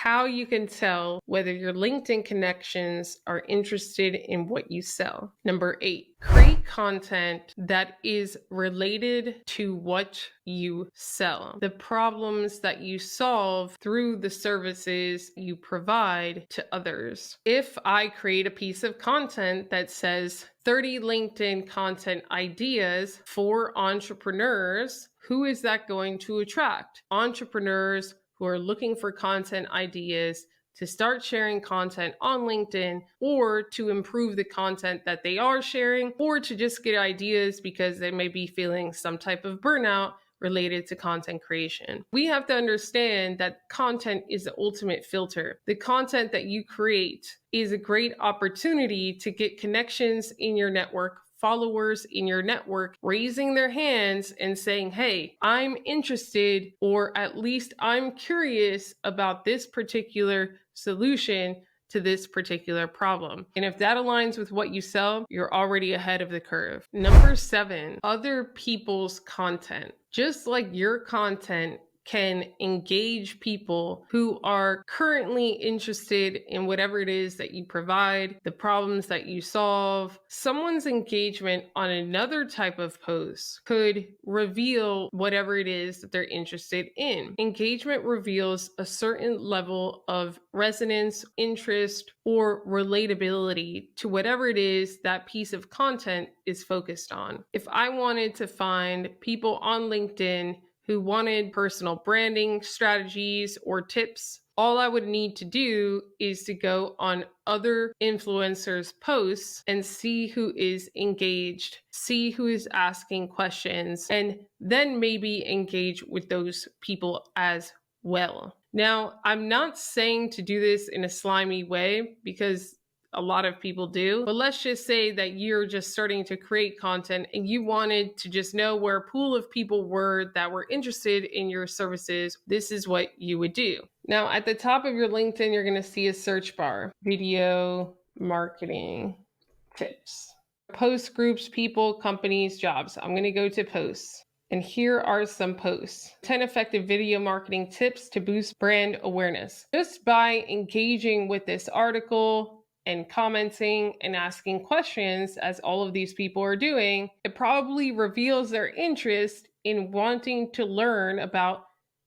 how you can tell whether your LinkedIn connections are interested in what you sell. Number 8, create content that is related to what you sell, the problems that you solve through the services you provide to others. If I create a piece of content that says 30 LinkedIn content ideas for entrepreneurs, who is that going to attract? Entrepreneurs who are looking for content ideas to start sharing content on LinkedIn, or to improve the content that they are sharing, or to just get ideas because they may be feeling some type of burnout related to content creation. We have to understand that content is the ultimate filter. The content that you create is a great opportunity to get connections in your network, followers in your network raising their hands and saying, hey, I'm interested, or at least I'm curious about this particular solution to this particular problem. And if that aligns with what you sell, you're already ahead of the curve. Number 7, other people's content. Just like your content can engage people who are currently interested in whatever it is that you provide, the problems that you solve, someone's engagement on another type of post could reveal whatever it is that they're interested in. Engagement reveals a certain level of resonance, interest, or relatability to whatever it is that piece of content is focused on. If I wanted to find people on LinkedIn who wanted personal branding strategies or tips, all I would need to do is to go on other influencers' posts and see who is engaged, see who is asking questions, and then maybe engage with those people as well. Now, I'm not saying to do this in a slimy way, because a lot of people do, but let's just say that you're just starting to create content and you wanted to just know where a pool of people were that were interested in your services. This is what you would do. Now, at the top of your LinkedIn, you're going to see a search bar, video marketing tips, post groups, people, companies, jobs. I'm going to go to posts. And here are some posts. 10 effective video marketing tips to boost brand awareness. Just by engaging with this article and commenting and asking questions, as all of these people are doing, it probably reveals their interest in wanting to learn about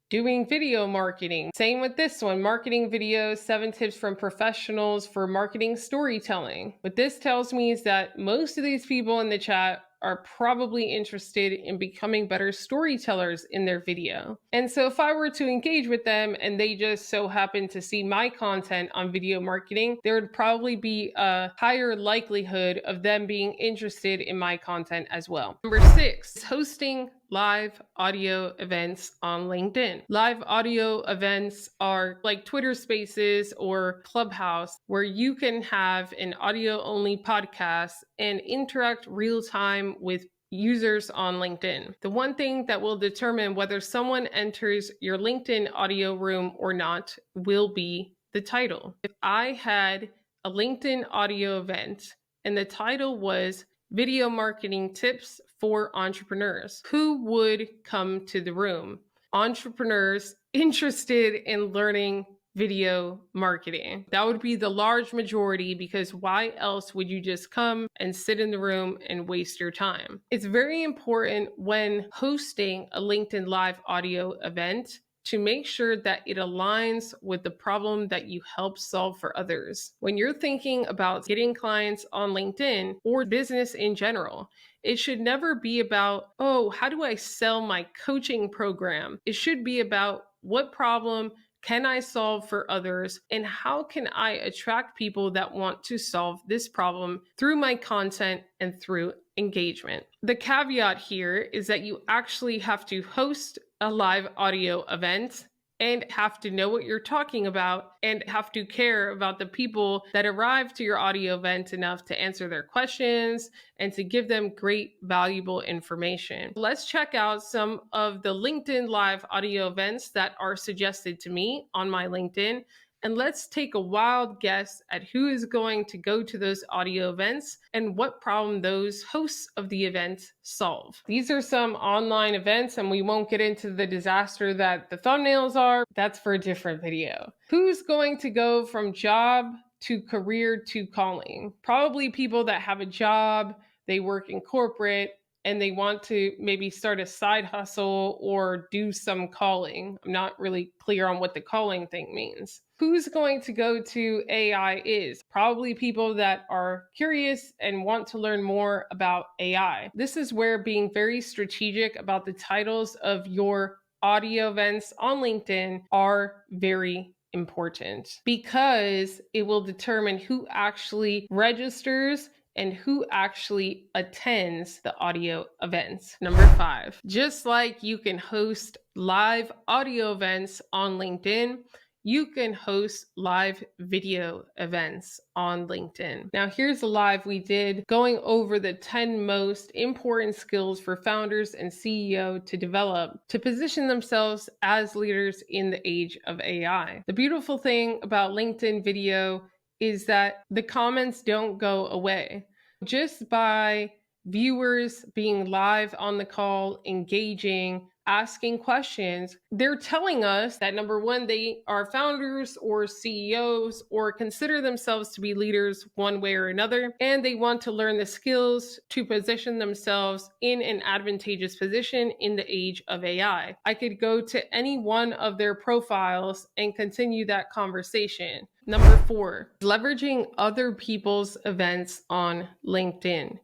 doing video marketing. Same with this one, marketing videos, 7 tips from professionals for marketing storytelling. What this tells me is that most of these people in the chat are probably interested in becoming better storytellers in their video. And so if I were to engage with them and they just so happen to see my content on video marketing, there would probably be a higher likelihood of them being interested in my content as well. Number 6, hosting live audio events on LinkedIn. Live audio events are like Twitter Spaces or Clubhouse, where you can have an audio-only podcast and interact real time with users on LinkedIn. The one thing that will determine whether someone enters your LinkedIn audio room or not will be the title. If I had a LinkedIn audio event and the title was Video Marketing Tips for Entrepreneurs, who would come to the room? Entrepreneurs interested in learning video marketing. That would be the large majority, because why else would you just come and sit in the room and waste your time? It's very important when hosting a LinkedIn Live audio event to make sure that it aligns with the problem that you help solve for others. When you're thinking about getting clients on LinkedIn or business in general, it should never be about, oh, how do I sell my coaching program? It should be about, what problem can I solve for others, and how can I attract people that want to solve this problem through my content and through engagement. The caveat here is that you actually have to host a live audio event and have to know what you're talking about and have to care about the people that arrive to your audio event enough to answer their questions and to give them great, valuable information. Let's check out some of the LinkedIn Live audio events that are suggested to me on my LinkedIn. And let's take a wild guess at who is going to go to those audio events and what problem those hosts of the event solve. These are some online events, and we won't get into the disaster that the thumbnails are. That's for a different video. Who's going to go from job to career to calling? Probably people that have a job, they work in corporate, and they want to maybe start a side hustle or do some calling. I'm not really clear on what the calling thing means. Who's going to go to AI is probably people that are curious and want to learn more about AI. This is where being very strategic about the titles of your audio events on LinkedIn are very important, because it will determine who actually registers and who actually attends the audio events. Number 5, just like you can host live audio events on LinkedIn, you can host live video events on LinkedIn. Now, here's a live we did going over the 10 most important skills for founders and CEO to develop to position themselves as leaders in the age of AI. The beautiful thing about LinkedIn video is that the comments don't go away. Just by viewers being live on the call, engaging, asking questions, they're telling us that number one, they are founders or CEOs or consider themselves to be leaders one way or another, and they want to learn the skills to position themselves in an advantageous position in the age of AI. I could go to any one of their profiles and continue that conversation. Number 4, leveraging other people's events on LinkedIn.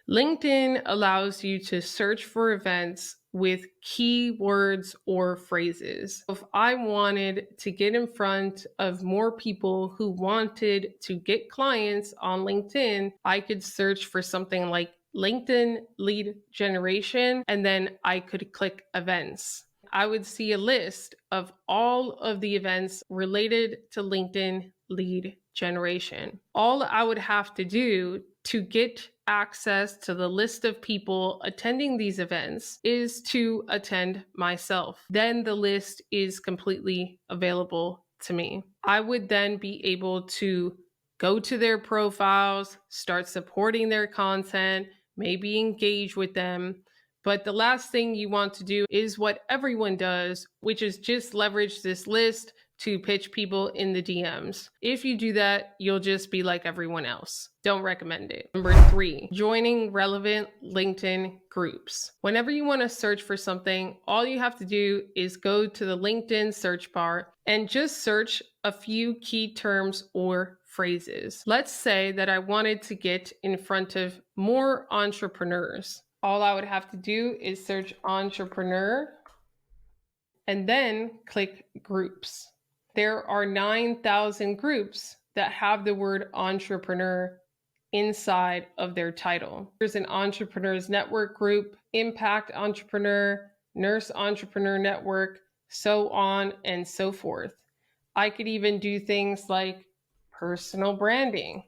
LinkedIn allows you to search for events with keywords or phrases. If I wanted to get in front of more people who wanted to get clients on LinkedIn, I could search for something like LinkedIn lead generation, and then I could click events. I would see a list of all of the events related to LinkedIn lead generation. All I would have to do to get access to the list of people attending these events is to attend myself. Then the list is completely available to me. I would then be able to go to their profiles, start supporting their content, maybe engage with them. But the last thing you want to do is what everyone does, which is just leverage this list to pitch people in the DMs. If you do that, you'll just be like everyone else. Don't recommend it. Number 3, joining relevant LinkedIn groups. Whenever you want to search for something, all you have to do is go to the LinkedIn search bar and just search a few key terms or phrases. Let's say that I wanted to get in front of more entrepreneurs. All I would have to do is search entrepreneur and then click groups. There are 9,000 groups that have the word entrepreneur inside of their title. There's an entrepreneurs network group, impact entrepreneur, nurse entrepreneur network, so on and so forth. I could even do things like personal branding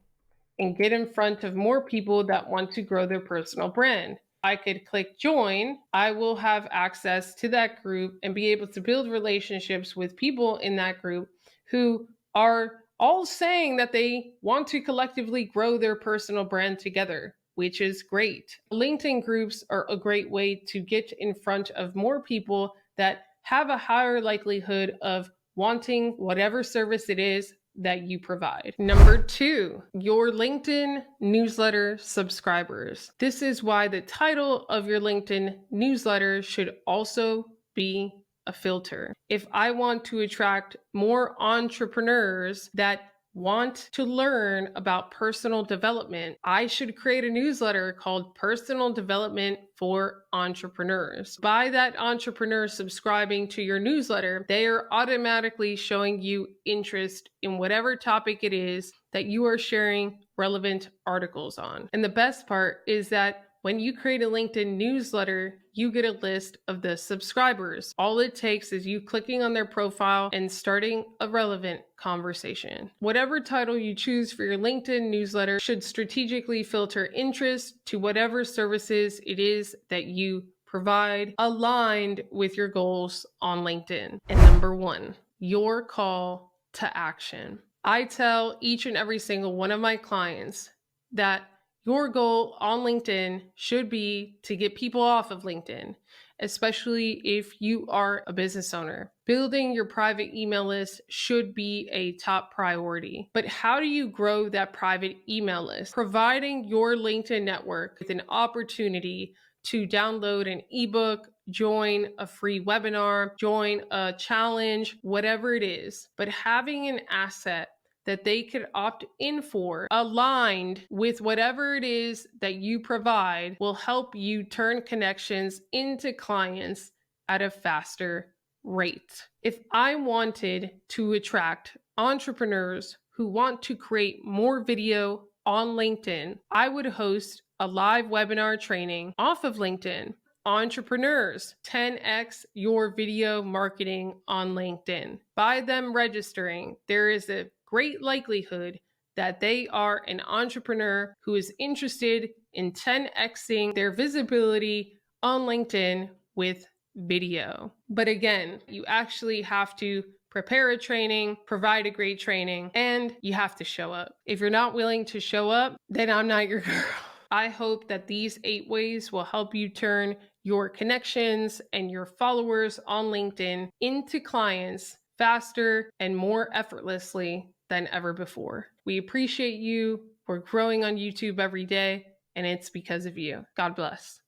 and get in front of more people that want to grow their personal brand. I could click join. I will have access to that group and be able to build relationships with people in that group who are all saying that they want to collectively grow their personal brand together, which is great. LinkedIn groups are a great way to get in front of more people that have a higher likelihood of wanting whatever service it is that you provide. Number 2, your LinkedIn newsletter subscribers. This is why the title of your LinkedIn newsletter should also be a filter. If I want to attract more entrepreneurs that want to learn about personal development, I should create a newsletter called Personal Development for Entrepreneurs. By that entrepreneur subscribing to your newsletter, they are automatically showing you interest in whatever topic it is that you are sharing relevant articles on. And the best part is that when you create a LinkedIn newsletter, you get a list of the subscribers. All it takes is you clicking on their profile and starting a relevant conversation. Whatever title you choose for your LinkedIn newsletter should strategically filter interest to whatever services it is that you provide aligned with your goals on LinkedIn. And number 1, your call to action. I tell each and every single one of my clients that your goal on LinkedIn should be to get people off of LinkedIn, especially if you are a business owner. Building your private email list should be a top priority. But how do you grow that private email list? Providing your LinkedIn network with an opportunity to download an ebook, join a free webinar, join a challenge, whatever it is. But having an asset that they could opt in for, aligned with whatever it is that you provide, will help you turn connections into clients at a faster rate. If I wanted to attract entrepreneurs who want to create more video on LinkedIn, I would host a live webinar training off of LinkedIn. Entrepreneurs, 10x your video marketing on LinkedIn. By them registering, there is a great likelihood that they are an entrepreneur who is interested in 10xing their visibility on LinkedIn with video. But again, you actually have to prepare a training, provide a great training, and you have to show up. If you're not willing to show up, then I'm not your girl. I hope that these 8 ways will help you turn your connections and your followers on LinkedIn into clients faster and more effortlessly than ever before. We appreciate you. We're growing on YouTube every day, and it's because of you. God bless.